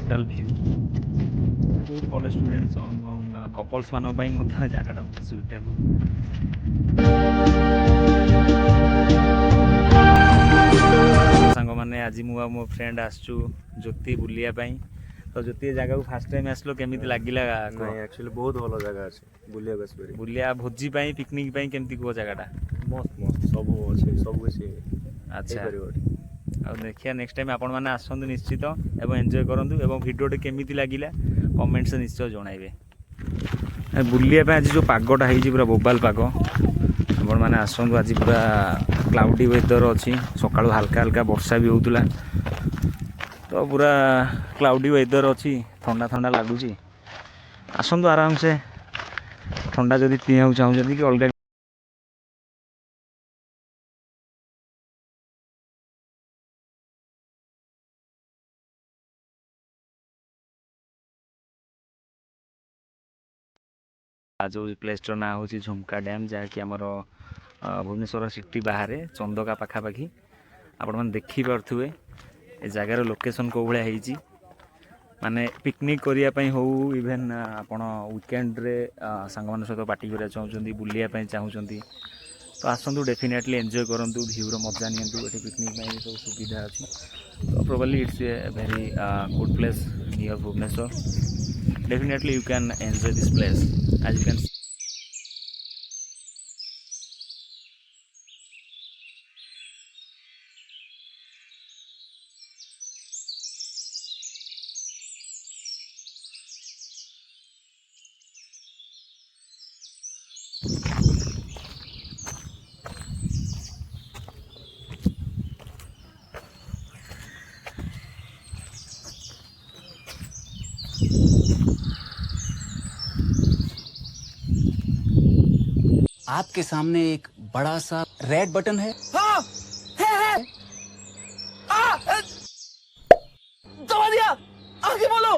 Total view college students couples मान जगह suitable सांग मैंने आज मु मो फ्रेंड आसचु ज्योति बुलिया तो ज्योति जगह को फास्ट टाइम आसलो केमिति लागिला नहीं एक्चुअली बहुत भल जगह अच्छे बुलिया बेस बुलिया भोजी पाई पिकनिक पाई केमती को जगहटा मस्त मस्त सब अच्छे सब किसी अच्छा आ देखिए नेक्स्ट टाइम आपण मैंने आसतु निश्चित एवं एंजॉय करूँ एवं भिडियोटे केमिति लागिला कमेंट्स निश्चय जनइबे बुलिया आज जो पागटा है पूरा बोबाल पाग आपण मैंने आसतु आज पूरा क्लाउडी वेदर अच्छी सकाळु हल्का हल्का वर्षा भी होउतला तो पूरा क्लाउडी वेदर अच्छी ठंडा ठंडा लगुच आसतु आराम से ठंडा जदि पीवा चाहूँ कि अलग जो प्लेस ना हूँ झुमका डैम जहाँकि आमर भुवनेश्वर सिटी बाहर चंदका पाखापाखि आपण मैंने देखिपे ए जगार लोकेशन कौ भाई माने पिकनिक करने हो इवेन आपण वीकेंड रे सांग मान सहित पार्टी करा चाहते बुलायापी चाहते तो आसतु डेफिनेटली एंजॉय करूँ भ्यूर मजा नियंतु ये पिकनिक सब सुविधा अच्छी तो probably it's a very good place near Bhubaneswar definitely you can enjoy this place as you can see. आपके सामने एक बड़ा सा रेड बटन है। हाँ, है। दबा दिया, आगे बोलो।